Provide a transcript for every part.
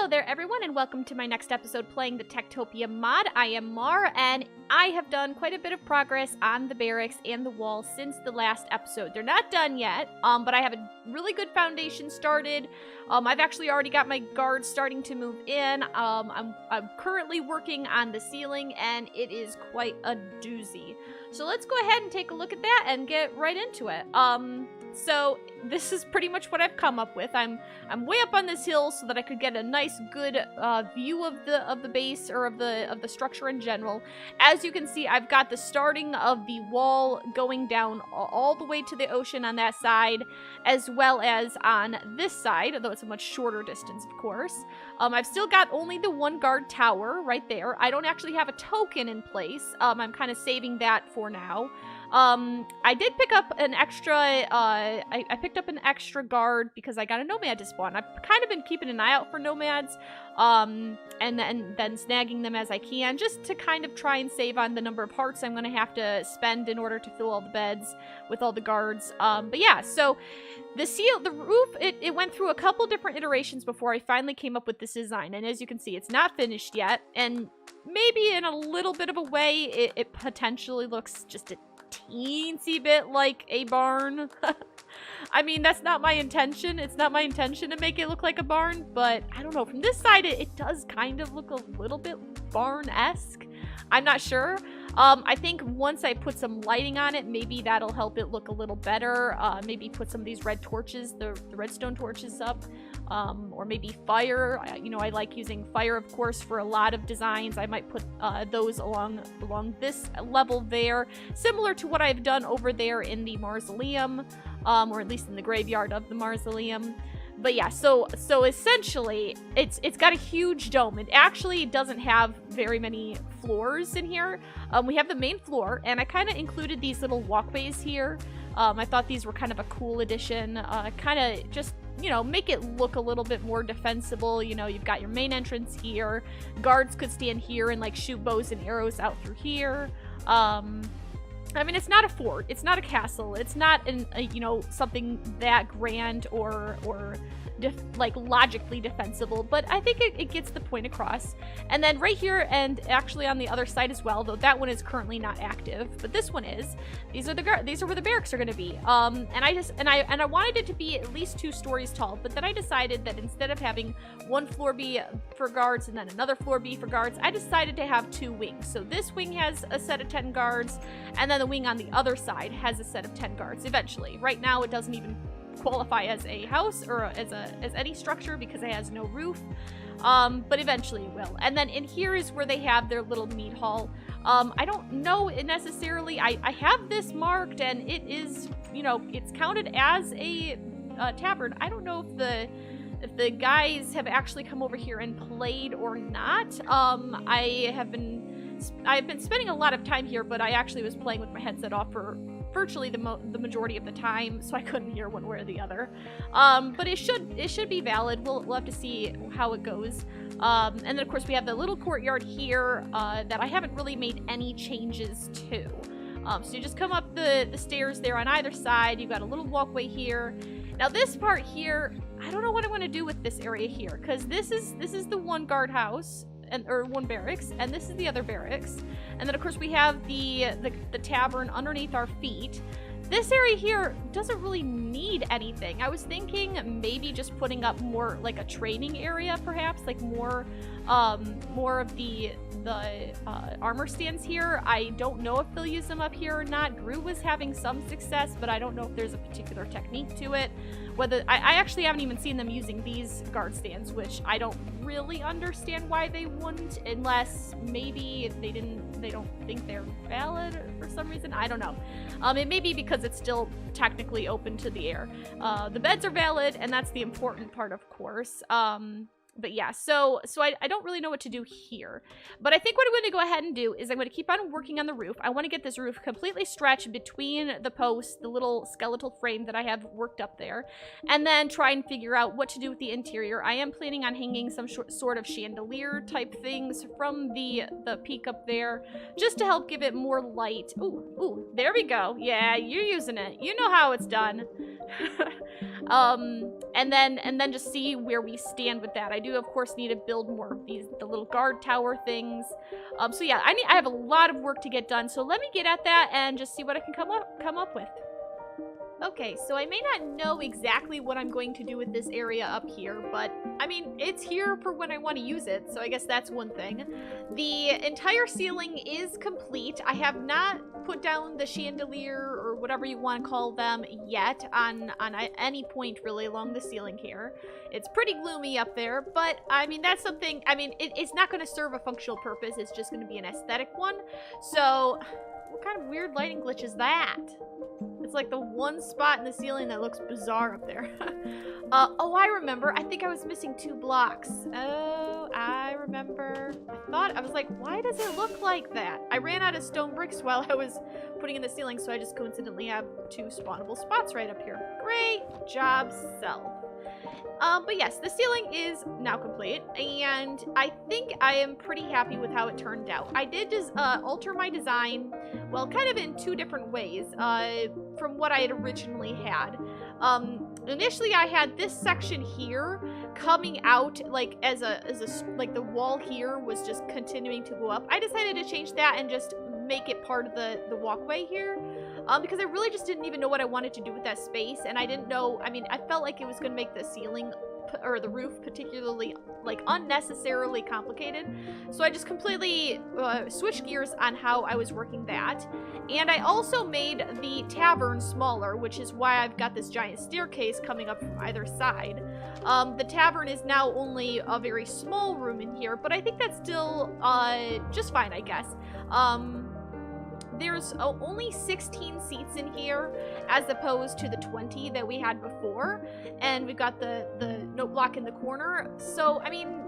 Hello there everyone, and welcome to my next episode playing the TekTopia mod. I am Mar, and I have done quite a bit of progress on the barracks and the wall since the last episode. They're not done yet, but I have a really good foundation started. I've actually already got my guards starting to move in. I'm currently working on the ceiling, and it is quite a doozy. So let's go ahead and take a look at that and get right into it. So this is pretty much what I've come up with. I'm way up on this hill so that I could get a nice, good view of the base, or of the structure in general. As you can see, I've got the starting of the wall going down all the way to the ocean on that side, as well as on this side, although it's a much shorter distance, of course. I've still got only the one guard tower right there. I don't actually have a token in place. I'm kind of saving that for now. I did pick up an extra, I picked up an extra guard because I got a nomad to spawn. I've kind of been keeping an eye out for nomads, and then snagging them as I can, just to kind of try and save on the number of hearts I'm going to have to spend in order to fill all the beds with all the guards. But yeah, so the roof, it went through a couple different iterations before I finally came up with this design, and as you can see, it's not finished yet, and maybe in a little bit of a way, it potentially looks just a teensy bit like a barn. I mean, that's not my intention. It's not my intention to make it look like a barn, but I don't know. From this side, it does kind of look a little bit barn-esque. I'm not sure. I think once I put some lighting on it, maybe that'll help it look a little better. Maybe put some of these red torches, the redstone torches up, or maybe fire. You know, I like using fire, of course, for a lot of designs. I might put those along this level there, similar to what I've done over there in the mausoleum, or at least in the graveyard of the mausoleum. But yeah, so essentially, it's got a huge dome. It actually doesn't have very many floors in here. We have the main floor, and I kind of included these little walkways here. I thought these were kind of a cool addition. Kind of just, you know, make it look a little bit more defensible. You know, you've got your main entrance here. Guards could stand here and, like, shoot bows and arrows out through here. I mean, it's not a fort, it's not a castle, it's not you know, something that grand or like logically defensible, but I think it gets the point across. And then right here, and actually on the other side as well, though that one is currently not active, but this one is. These are where the barracks are going to be. And I wanted it to be at least 2 stories tall, but then I decided that instead of having one floor be for guards and then another floor be for guards, I decided to have 2 wings. So this wing has a set of 10 guards, and then the wing on the other side has a set of 10 guards eventually. Right now it doesn't even qualify as a house or as any structure because it has no roof, but eventually it will. And then in here is where they have their little meat hall. I don't know necessarily. I have this marked, and it is, you know, it's counted as a tavern. I don't know if the guys have actually come over here and played or not. I've been spending a lot of time here, but I actually was playing with my headset off for virtually the majority of the time, so I couldn't hear one way or the other. But it should be valid. We'll have to see how it goes. And then of course we have the little courtyard here that I haven't really made any changes to. So you just come up the stairs there on either side. You've got a little walkway here. Now this part here, I don't know what I want to do with this area here, because this is the one guardhouse, or one barracks, and this is the other barracks. And then of course we have the tavern underneath our feet. This area here doesn't really need anything. I was thinking maybe just putting up more like a training area, perhaps, like more of the armor stands here. I don't know if they'll use them up here or not. Gru was having some success, but I don't know if there's a particular technique to it. Whether I actually haven't even seen them using these guard stands, which I don't really understand why they wouldn't, unless maybe they don't think they're valid for some reason. I don't know. It may be because it's still technically open to the air. The beds are valid, and that's the important part, of course. But yeah, so I don't really know what to do here. But I think what I'm going to go ahead and do is I'm going to keep on working on the roof. I want to get this roof completely stretched between the posts, the little skeletal frame that I have worked up there, and then try and figure out what to do with the interior. I am planning on hanging some sort of chandelier type things from the peak up there, just to help give it more light. Ooh, there we go. Yeah, you're using it. You know how it's done. And then just see where we stand with that. I do, of course, need to build more of the little guard tower things. So yeah, I have a lot of work to get done. So let me get at that and just see what I can come up with. Okay, so I may not know exactly what I'm going to do with this area up here, but, I mean, it's here for when I want to use it, so I guess that's one thing. The entire ceiling is complete. I have not put down the chandelier, or whatever you want to call them, yet, on any point, really, along the ceiling here. It's pretty gloomy up there, but, I mean, that's something, I mean, it's not going to serve a functional purpose, it's just going to be an aesthetic one. So, what kind of weird lighting glitch is that? It's like the one spot in the ceiling that looks bizarre up there. Oh, I remember. I think I was missing 2 blocks. Oh, I remember. I was like, why does it look like that? I ran out of stone bricks while I was putting in the ceiling, so I just coincidentally have 2 spawnable spots right up here. Great job, self. But yes, the ceiling is now complete, and I think I am pretty happy with how it turned out. I did just alter my design, well, kind of in 2 different ways, from what I had originally had. Initially I had this section here coming out, like, like the wall here was just continuing to go up. I decided to change that and just make it part of the walkway here. Because I really just didn't even know what I wanted to do with that space, and I didn't know, I mean, I felt like it was going to make the ceiling, or the roof particularly, like, unnecessarily complicated. So I just completely switched gears on how I was working that. And I also made the tavern smaller, which is why I've got this giant staircase coming up from either side. The tavern is now only a very small room in here, but I think that's still just fine, I guess. There's only 16 seats in here, as opposed to the 20 that we had before, and we've got the note block in the corner. So, I mean,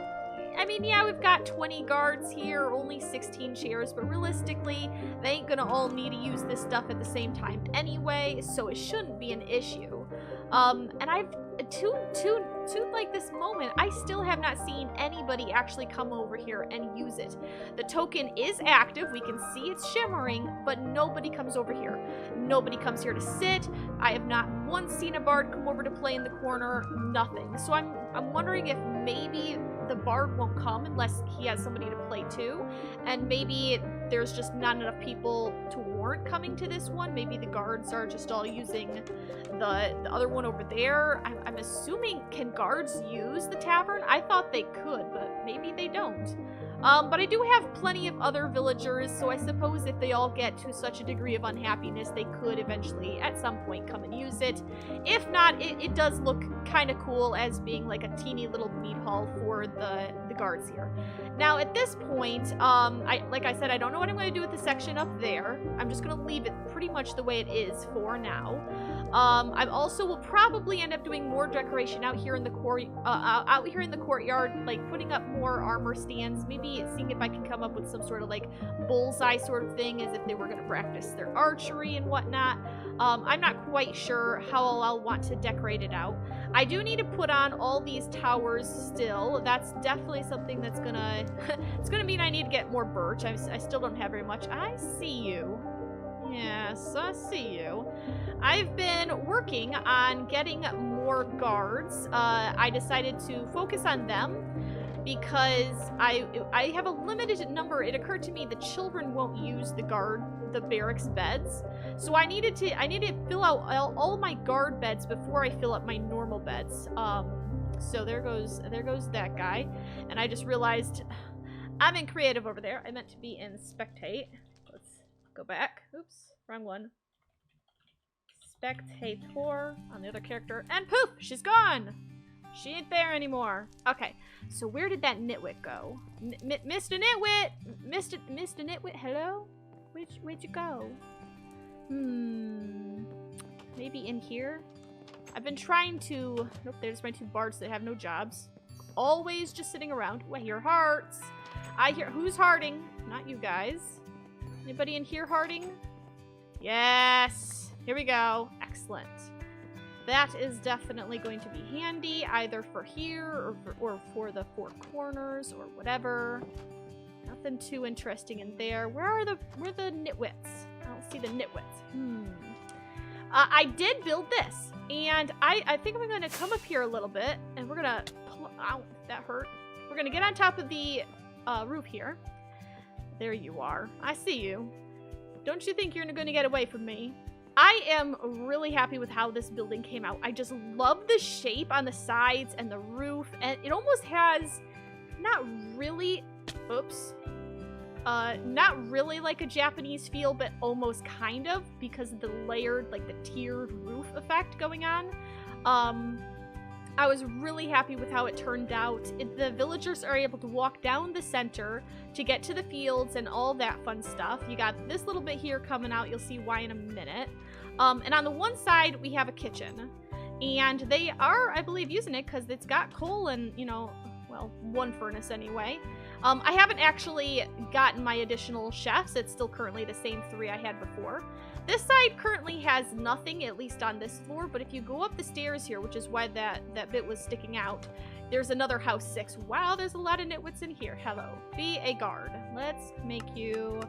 yeah, we've got 20 guards here, only 16 chairs, but realistically, they ain't gonna all need to use this stuff at the same time anyway, so it shouldn't be an issue. And I've, to like this moment, I still have not seen anybody actually come over here and use it. The token is active, we can see it's shimmering, but nobody comes over here. Nobody comes here to sit. I have not once seen a bard come over to play in the corner, nothing. So I'm wondering if maybe the bard won't come unless he has somebody to play too, and maybe there's just not enough people to warrant coming to this one. Maybe the guards are just all using the other one over there. I'm assuming, can guards use the tavern? I thought they could, but maybe they don't. But I do have plenty of other villagers, so I suppose if they all get to such a degree of unhappiness, they could eventually, at some point, come and use it. If not, it does look kind of cool as being like a teeny little meat hall for the guards here. Now, at this point, like I said, I don't know what I'm going to do with the section up there. I'm just going to leave it pretty much the way it is for now. I also will probably end up doing more decoration out here in the courtyard, like putting up more armor stands, maybe seeing if I can come up with some sort of like bullseye sort of thing, as if they were going to practice their archery and whatnot. I'm not quite sure how I'll want to decorate it out. I do need to put on all these towers still. That's definitely something that's gonna it's gonna mean I need to get more birch. I still don't have very much. I see you. Yes, I see you. I've been working on getting more guards. I decided to focus on them because I have a limited number. It occurred to me the children won't use the barracks beds. So I needed to fill out all of my guard beds before I fill up my normal beds. So there goes that guy. And I just realized I'm in creative over there. I meant to be in spectate. Let's go back. Oops, wrong one. Spectator on the other character. And poof, she's gone. She ain't there anymore. Okay, so where did that nitwit go? Mr. Nitwit! Mr. Nitwit, hello? Where'd you go? Maybe in here? I've been trying to... Nope, there's my 2 bards that have no jobs. Always just sitting around. Oh, I hear hearts. I hear... Who's hearting? Not you guys. Anybody in here hearting? Yes! Here we go. Excellent. That is definitely going to be handy, either for here or for the 4 corners or whatever. Nothing too interesting in there. Where are the nitwits? I don't see the nitwits. I did build this. And I think I'm going to come up here a little bit, and we're going to... Ow, that hurt. We're going to get on top of the roof here. There you are. I see you. Don't you think you're going to get away from me? I am really happy with how this building came out. I just love the shape on the sides and the roof, and it almost has not really... Oops. Not really like a Japanese feel, but almost kind of, because of the layered, like the tiered roof effect going on. I was really happy with how it turned out. The villagers are able to walk down the center to get to the fields and all that fun stuff. You got this little bit here coming out. You'll see why in a minute. And on the one side, we have a kitchen. And they are, I believe, using it because it's got coal and, you know, well, one furnace anyway. I haven't actually gotten my additional chefs. It's still currently the same 3 I had before. This side currently has nothing, at least on this floor, but if you go up the stairs here, which is why that bit was sticking out, there's another house 6. Wow, there's a lot of nitwits in here. Hello. Be a guard. Let's make you...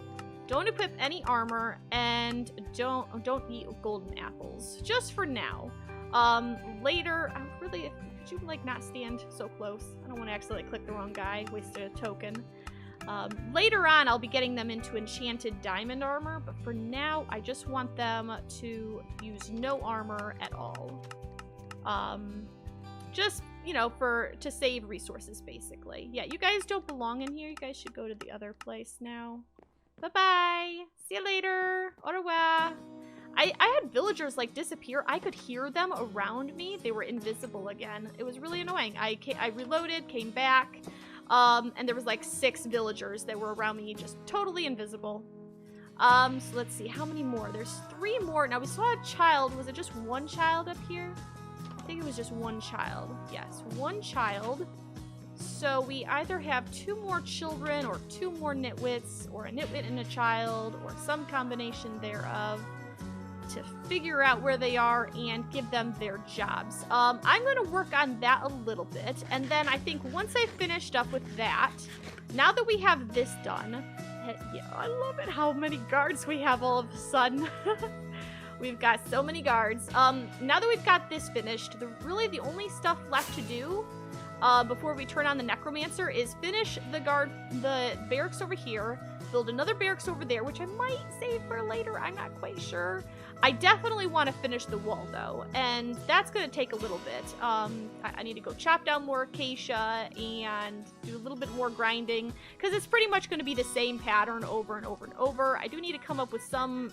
Don't equip any armor, and don't eat golden apples. Just for now. Later, I really... Could you, like, not stand so close? I don't want to accidentally click the wrong guy. Wasted a token. Later on, I'll be getting them into enchanted diamond armor, but for now, I just want them to use no armor at all. Just, you know, to save resources, basically. Yeah, you guys don't belong in here. You guys should go to the other place now. Bye-bye. See you later. Au revoir. I had villagers, like, disappear. I could hear them around me. They were invisible again. It was really annoying. I reloaded, came back, and there was, like, 6 villagers that were around me, just totally invisible. So let's see. How many more? There's 3 more. Now, we saw a child. Was it just 1 child up here? I think it was just 1 child. Yes, 1 child. So we either have 2 more children or 2 more nitwits, or a nitwit and a child, or some combination thereof, to figure out where they are and give them their jobs. I'm going to work on that a little bit, and then I think once I've finished up with that, now that we have this done, yeah, I love it how many guards we have all of a sudden. We've got so many guards. Now that we've got this finished, really the only stuff left to do before we turn on the necromancer is finish the barracks over here, build another barracks over there, which I might save for later. I'm not quite sure. I definitely want to finish the wall, though, and that's going to take a little bit. I need to go chop down more acacia and do a little bit more grinding, because it's pretty much going to be the same pattern over and over and over. I do need to come up with some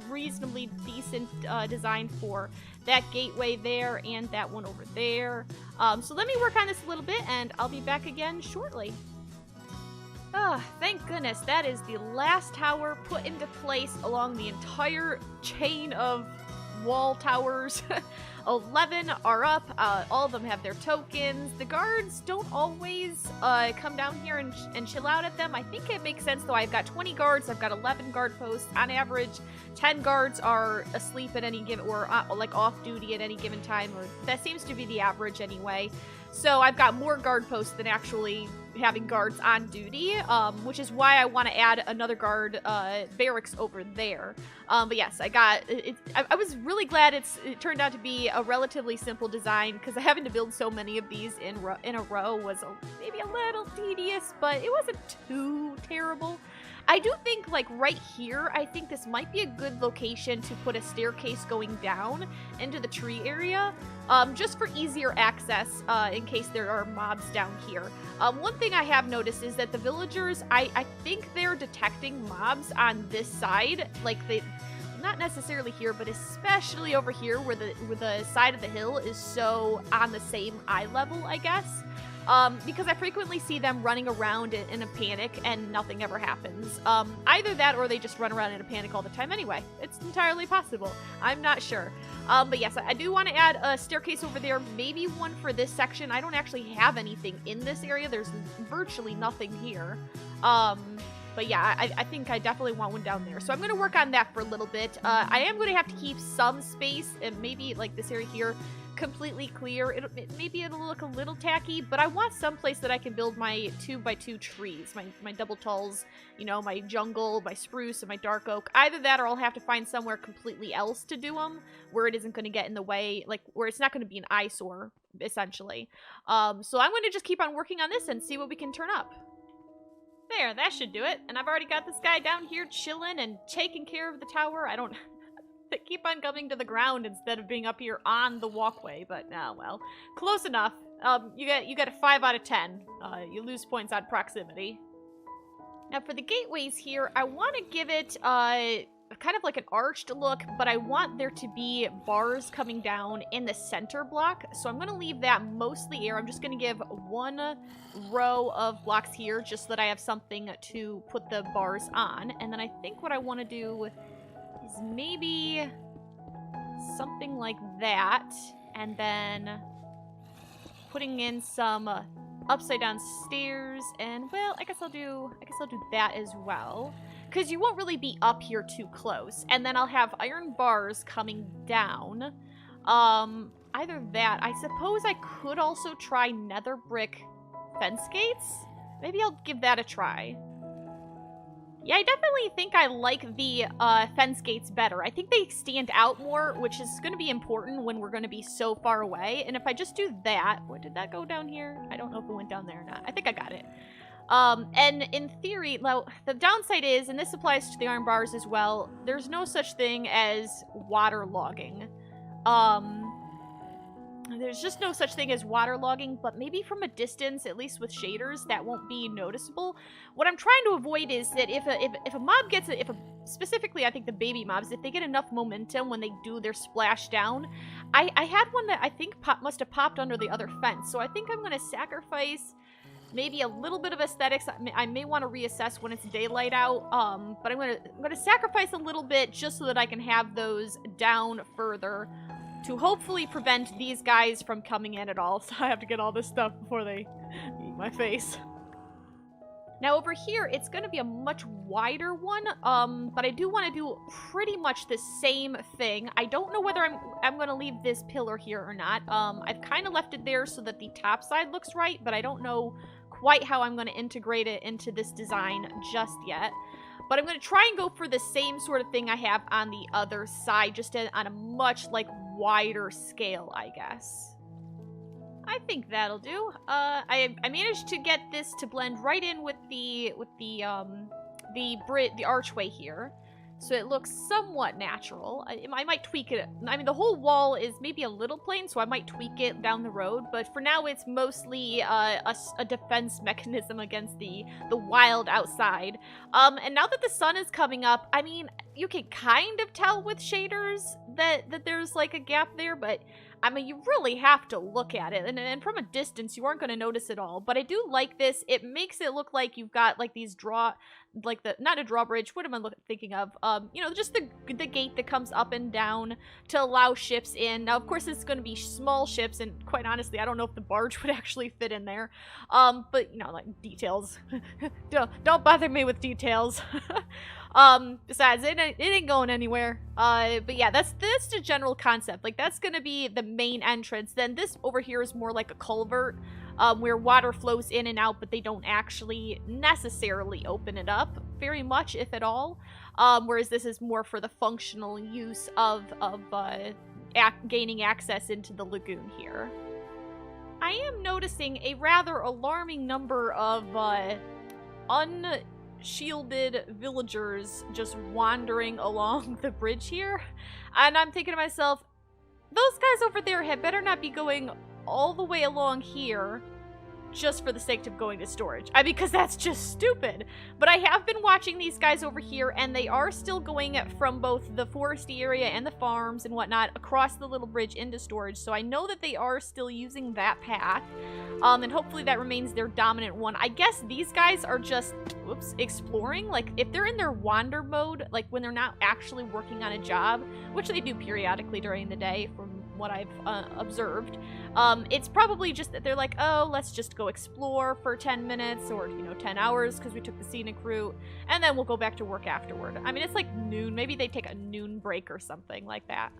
reasonably decent design for that gateway there and that one over there. So let me work on this a little bit, and I'll be back again shortly. Thank goodness that is the last tower put into place along the entire chain of wall towers. 11 are up. All of them have their tokens. The guards don't always come down here and chill out at them. I think it makes sense, though. I've got 20 guards. I've got 11 guard posts. On average, 10 guards are asleep at any given, or like off duty at any given time. Or that seems to be the average anyway. So I've got more guard posts than actually having guards on duty, which is why I want to add another guard barracks over there. But yes, I was really glad it turned out to be a relatively simple design, because having to build so many of these in a row was maybe a little tedious, but it wasn't too terrible. I do think, like, right here, I think this might be a good location to put a staircase going down into the tree area, just for easier access, in case there are mobs down here. One thing I have noticed is that the villagers, I think they're detecting mobs on this side, like, not necessarily here, but especially over here where the side of the hill is so on the same eye level, I guess. Because I frequently see them running around in a panic and nothing ever happens. Either that or they just run around in a panic all the time anyway. It's entirely possible. I'm not sure. But yes, I do want to add a staircase over there, maybe one for this section. I don't actually have anything in this area. There's virtually nothing here. But yeah, I think I definitely want one down there. So I'm going to work on that for a little bit. I am going to have to keep some space, and maybe like this area here, completely clear. Maybe it'll look a little tacky, but I want someplace that I can build my 2x2 trees, my double talls, you know, my jungle, my spruce, and my dark oak. Either that or I'll have to find somewhere completely else to do them, where it isn't going to get in the way, like, where it's not going to be an eyesore, essentially. So I'm going to just keep on working on this and see what we can turn up. There, that should do it. And I've already got this guy down here chilling and taking care of the tower. I don't... keep on coming to the ground instead of being up here on the walkway, but well, close enough. You get a 5 out of 10. You lose points on proximity. Now for the gateways here, I want to give it kind of like an arched look, but I want there to be bars coming down in the center block, so I'm going to leave that mostly air. I'm just going to give 1 row of blocks here just so that I have something to put the bars on, and then I think what I want to do is maybe something like that, and then putting in some upside down stairs, and well, I guess I'll do that as well, because you won't really be up here too close, and then I'll have iron bars coming down. Either that, I suppose I could also try nether brick fence gates. Maybe I'll give that a try. Yeah, I definitely think I like the fence gates better. I think they stand out more, which is going to be important when we're going to be so far away. And if I just do that... What, did that go down here? I don't know if it went down there or not. I think I got it. And in theory, well, the downside is, and this applies to the iron bars as well, there's no such thing as water logging. There's just no such thing as water logging, but maybe from a distance, at least with shaders, that won't be noticeable. What I'm trying to avoid is that if a mob gets it, specifically I think the baby mobs, if they get enough momentum when they do their splash down, I had one that I think must have popped under the other fence, so I think I'm going to sacrifice maybe a little bit of aesthetics. I may want to reassess when it's daylight out, but I'm going to sacrifice a little bit just so that I can have those down further, to hopefully prevent these guys from coming in at all. So I have to get all this stuff before they eat my face. Now over here, it's going to be a much wider one, but I do want to do pretty much the same thing. I don't know whether I'm going to leave this pillar here or not. I've kind of left it there so that the top side looks right, but I don't know quite how I'm going to integrate it into this design just yet. But I'm going to try and go for the same sort of thing I have on the other side, just on a much, like, wider scale, I guess. I think that'll do. I managed to get this to blend right in with the archway here, so it looks somewhat natural. I might tweak it. I mean, the whole wall is maybe a little plain, so I might tweak it down the road, but for now it's mostly a defense mechanism against the wild outside. And now that the sun is coming up, I mean, you can kind of tell with shaders that there's like a gap there, but I mean, you really have to look at it, and from a distance, you aren't going to notice it all. But I do like this. It makes it look like you've got, like, these not a drawbridge, what am I thinking of? You know, just the gate that comes up and down to allow ships in. Now, of course, it's going to be small ships, and quite honestly, I don't know if the barge would actually fit in there. But, you know, like, details. Don't bother me with details. Besides, it ain't going anywhere. But yeah, that's the general concept. Like, that's gonna be the main entrance. Then this over here is more like a culvert, where water flows in and out, but they don't actually necessarily open it up very much, if at all. Whereas this is more for the functional use of gaining access into the lagoon here. I am noticing a rather alarming number of, unshielded villagers just wandering along the bridge here, and I'm thinking to myself, those guys over there had better not be going all the way along here just for the sake of going to storage. Because that's just stupid. But I have been watching these guys over here, and they are still going from both the foresty area and the farms and whatnot across the little bridge into storage, so I know that they are still using that path, and hopefully that remains their dominant one. I guess these guys are just, exploring. Like, if they're in their wander mode, like when they're not actually working on a job, which they do periodically during the day from what I've observed, it's probably just that they're like, oh, let's just go explore for 10 minutes or, you know, 10 hours because we took the scenic route, and then we'll go back to work afterward. I mean, it's like noon. Maybe they take a noon break or something like that.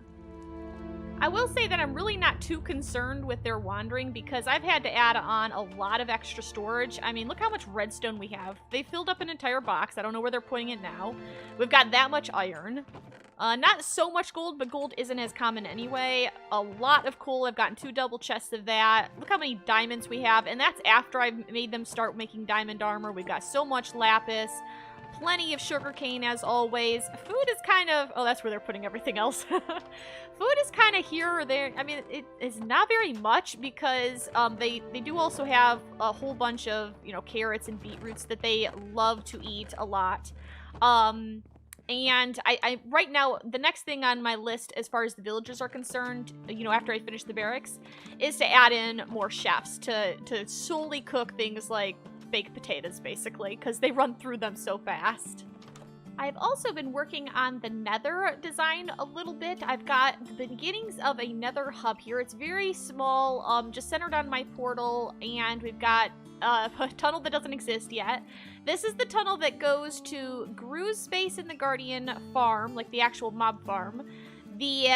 I will say that I'm really not too concerned with their wandering because I've had to add on a lot of extra storage. I mean, look how much redstone we have. They filled up an entire box. I don't know where they're putting it now. We've got that much iron. Not so much gold, but gold isn't as common anyway. A lot of coal. I've gotten 2 double chests of that. Look how many diamonds we have, and that's after I've made them start making diamond armor. We've got so much lapis. Plenty of sugarcane, as always. Food is kind of... Oh, that's where they're putting everything else. Food is kind of here or there. I mean, it is not very much because they do also have a whole bunch of, you know, carrots and beetroots that they love to eat a lot. And I right now, the next thing on my list as far as the villagers are concerned, you know, after I finish the barracks, is to add in more chefs to solely cook things like baked potatoes, basically, because they run through them so fast. I've also been working on the nether design a little bit. I've got the beginnings of a nether hub here. It's very small, just centered on my portal, and we've got a tunnel that doesn't exist yet. This is the tunnel that goes to Gru's space in the Guardian farm, like the actual mob farm, the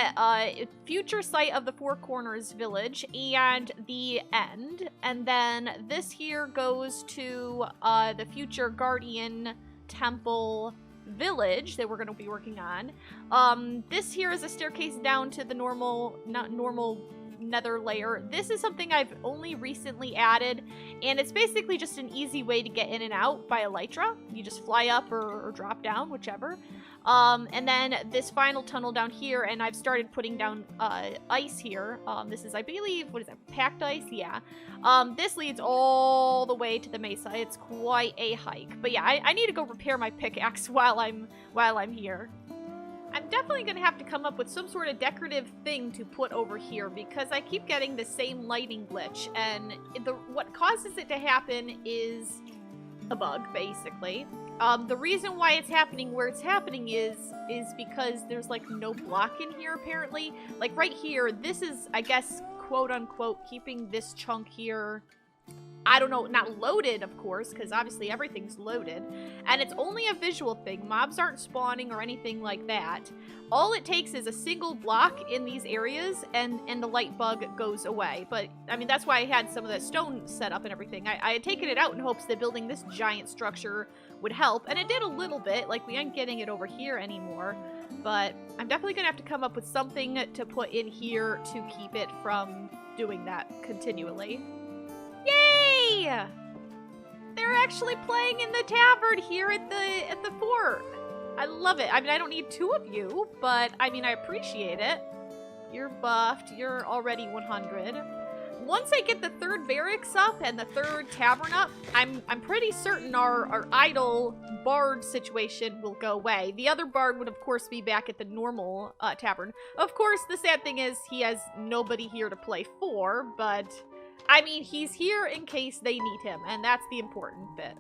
future site of the Four Corners village, and the end. And then this here goes to the future Guardian temple village that we're going to be working on. This here is a staircase down to the normal nether layer. This is something I've only recently added, and it's basically just an easy way to get in and out by elytra. You just fly up or drop down, whichever. And then this final tunnel down here, and I've started putting down ice here. This is, I believe, what is that, packed ice? Yeah. This leads all the way to the mesa. It's quite a hike. But yeah, I need to go repair my pickaxe while I'm here. I'm definitely going to have to come up with some sort of decorative thing to put over here because I keep getting the same lighting glitch, and what causes it to happen is a bug, basically. The reason why it's happening where it's happening is because there's, like, no block in here, apparently. Like, right here, this is, I guess, quote-unquote, keeping this chunk here, I don't know, not loaded, of course, because obviously everything's loaded. And it's only a visual thing. Mobs aren't spawning or anything like that. All it takes is a single block in these areas, and the light bug goes away. But, I mean, that's why I had some of the stone set up and everything. I had taken it out in hopes that building this giant structure would help, and it did a little bit. Like, we aren't getting it over here anymore. But I'm definitely going to have to come up with something to put in here to keep it from doing that continually. Yay! They're actually playing in the tavern here at the fort. I love it. I mean, I don't need 2 of you, but I mean, I appreciate it. You're buffed. You're already 100. Once I get the 3rd barracks up and the 3rd tavern up, I'm pretty certain our idle bard situation will go away. The other bard would, of course, be back at the normal tavern. Of course, the sad thing is he has nobody here to play for, but I mean, he's here in case they need him, and that's the important bit.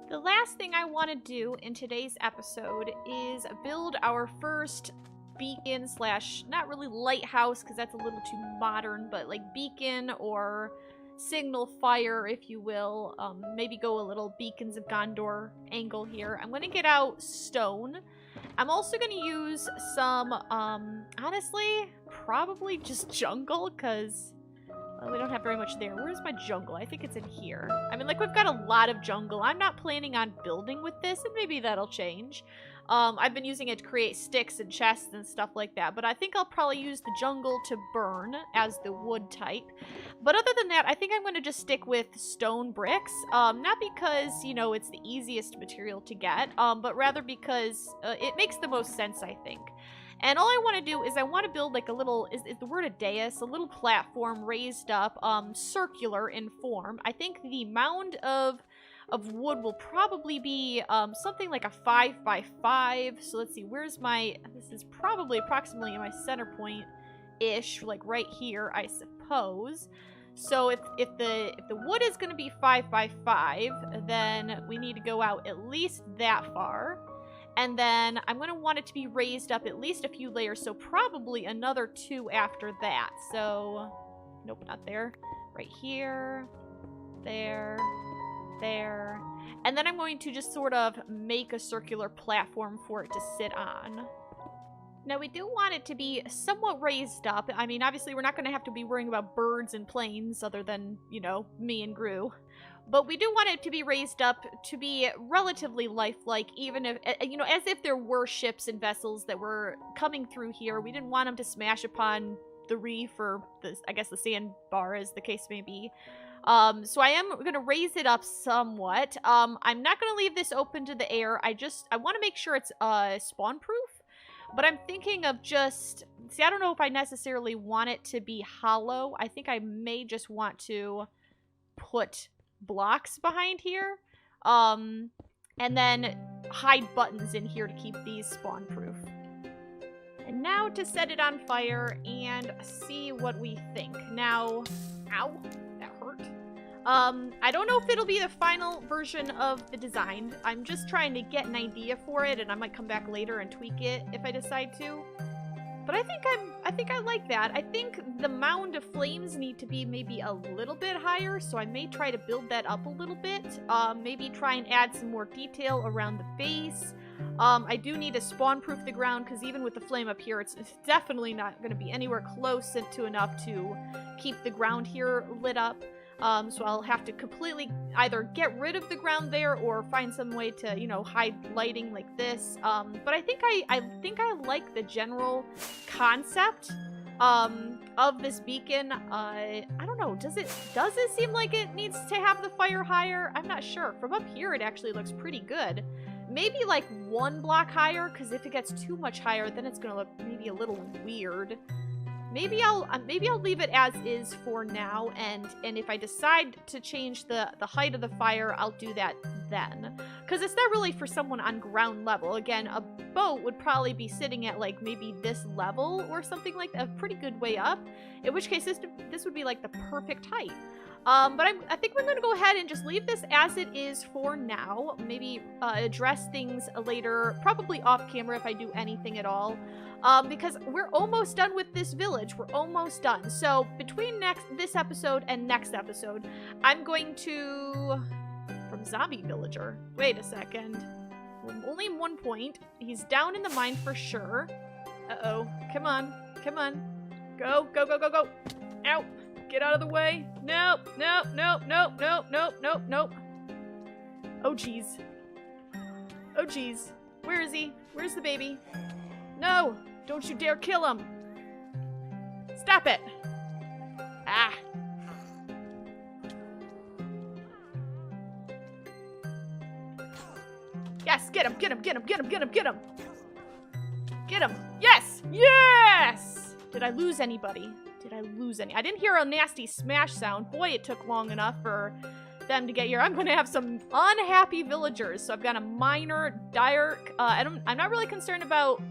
The last thing I want to do in today's episode is build our first beacon slash, not really lighthouse, because that's a little too modern, but like beacon or signal fire, if you will. Maybe go a little Beacons of Gondor angle here. I'm going to get out stone. I'm also going to use some, honestly, probably just jungle, because well, we don't have very much there. Where's my jungle? I think it's in here. I mean, like, we've got a lot of jungle. I'm not planning on building with this, and maybe that'll change. I've been using it to create sticks and chests and stuff like that, but I think I'll probably use the jungle to burn as the wood type. But other than that, I think I'm going to just stick with stone bricks. Not because, you know, it's the easiest material to get, but rather because it makes the most sense, I think. And all I want to do is I want to build like a little, is the word a dais, a little platform raised up, circular in form. I think the mound of wood will probably be something like a 5x5. So let's see, where's my, this is probably approximately my center point-ish, like right here, I suppose. So if the wood is going to be 5x5, then we need to go out at least that far. And then I'm going to want it to be raised up at least a few layers, so probably another 2 after that. So, nope, not there. Right here, there, there. And then I'm going to just sort of make a circular platform for it to sit on. Now, we do want it to be somewhat raised up. I mean, obviously, we're not going to have to be worrying about birds and planes other than, you know, me and Gru. But we do want it to be raised up to be relatively lifelike, even if, you know, as if there were ships and vessels that were coming through here. We didn't want them to smash upon the reef or, I guess, the sandbar, as the case may be. So I am going to raise it up somewhat. I'm not going to leave this open to the air. I want to make sure it's spawn-proof. But I'm thinking of just... See, I don't know if I necessarily want it to be hollow. I think I may just want to put blocks behind here. And then hide buttons in here to keep these spawn-proof. And now to set it on fire and see what we think. Now... Ow! That hurt. I don't know if it'll be the final version of the design. I'm just trying to get an idea for it, and I might come back later and tweak it if I decide to. But I think I like that. I think the mound of flames need to be maybe a little bit higher, so I may try to build that up a little bit. Maybe try and add some more detail around the base. I do need to spawn-proof the ground, because even with the flame up here, it's definitely not going to be anywhere close to enough to keep the ground here lit up. So I'll have to completely either get rid of the ground there or find some way to, you know, hide lighting like this. But I think I like the general concept of this beacon. I don't know, does it seem like it needs to have the fire higher? I'm not sure. From up here, it actually looks pretty good. Maybe like 1 block higher, because if it gets too much higher, then it's gonna look maybe a little weird. Maybe I'll leave it as is for now, and if I decide to change the height of the fire, I'll do that then. Because it's not really for someone on ground level. Again, a boat would probably be sitting at like maybe this level or something like that, a pretty good way up. In which case, this would be like the perfect height. But I think we're going to go ahead and just leave this as it is for now. Maybe address things later, probably off camera if I do anything at all. Because we're almost done with this village. We're almost done. So between this episode and next episode, I'm going to... From zombie villager. Wait a second. Only 1 point. He's down in the mine for sure. Uh-oh. Come on. Come on. Go, go, go, go, go. Ow. Get out of the way. Nope, nope, nope, nope, nope, nope, nope, nope. Oh, jeez. Oh, jeez. Where is he? Where's the baby? No! Don't you dare kill him! Stop it! Ah! Yes! Get him! Get him! Get him! Get him! Get him! Get him! Get him! Yes! Yes! Did I lose anybody? Did I lose any? I didn't hear a nasty smash sound. Boy, it took long enough for them to get here. I'm going to have some unhappy villagers. So I've got a miner, Dirk. I'm not really concerned about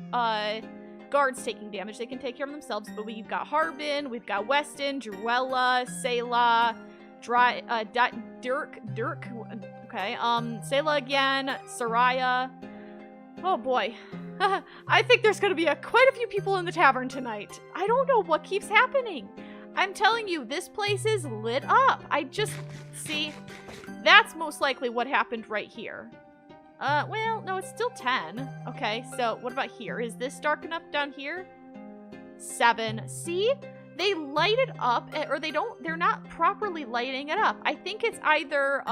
guards taking damage. They can take care of themselves. But we've got Harbin, we've got Weston, Druella, Selah, Dirk. Okay. Selah again, Soraya. Oh boy. I think there's going to be quite a few people in the tavern tonight. I don't know what keeps happening. I'm telling you, this place is lit up. See, that's most likely what happened right here. Well, no, it's still 10. Okay, so what about here? Is this dark enough down here? 7. See? They light it up, or they're not properly lighting it up. I think it's either,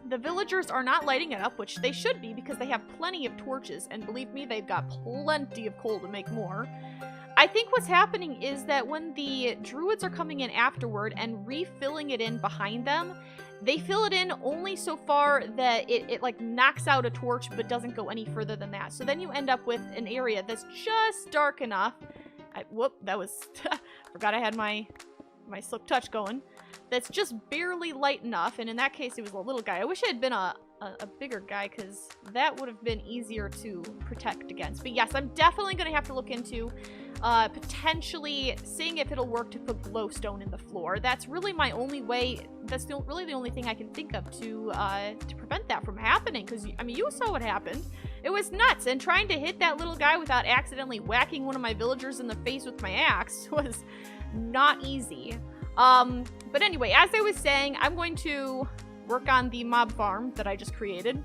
the villagers are not lighting it up, which they should be because they have plenty of torches. And believe me, they've got plenty of coal to make more. I think what's happening is that when the druids are coming in afterward and refilling it in behind them, they fill it in only so far that it like knocks out a torch but doesn't go any further than that. So then you end up with an area that's just dark enough. Whoop, that was... forgot I had my silk touch going. That's just barely light enough, and in that case it was a little guy. I wish it had been a bigger guy, because that would have been easier to protect against. But yes, I'm definitely going to have to look into potentially seeing if it'll work to put glowstone in the floor. That's really my only way, that's really the only thing I can think of to prevent that from happening, because, I mean, you saw what happened. It was nuts, and trying to hit that little guy without accidentally whacking one of my villagers in the face with my axe was not easy. But anyway, as I was saying, I'm going to work on the mob farm that I just created.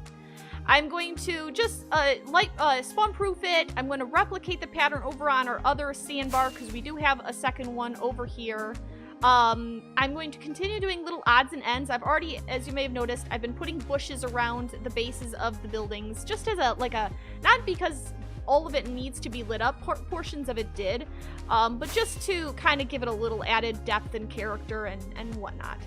I'm going to just spawn-proof it. I'm going to replicate the pattern over on our other sandbar because we do have a second one over here. I'm going to continue doing little odds and ends. I've already, as you may have noticed, I've been putting bushes around the bases of the buildings just as not because all of it needs to be lit up, portions of it did, but just to kind of give it a little added depth and character and whatnot.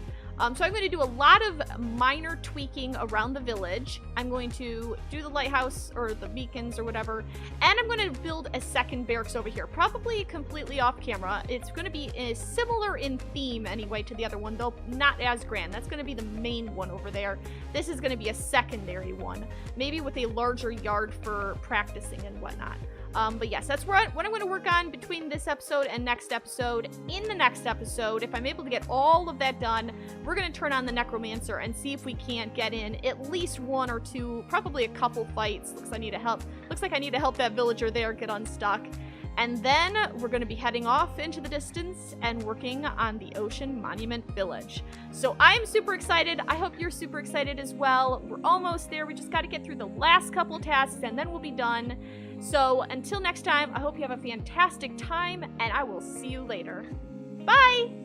So I'm going to do a lot of minor tweaking around the village. I'm going to do the lighthouse or the beacons or whatever, and I'm going to build a second barracks over here, probably completely off camera. It's going to be similar in theme anyway to the other one, though not as grand. That's going to be the main one over there. This is going to be a secondary one, maybe with a larger yard for practicing and whatnot. But yes, that's what I'm going to work on between this episode and next episode. In the next episode, if I'm able to get all of that done, we're going to turn on the Necromancer and see if we can't get in at least one or two, probably a couple fights. Looks like I need to help that villager there get unstuck. And then we're going to be heading off into the distance and working on the Ocean Monument Village. So I'm super excited. I hope you're super excited as well. We're almost there. We just got to get through the last couple tasks and then we'll be done. So until next time, I hope you have a fantastic time and I will see you later. Bye!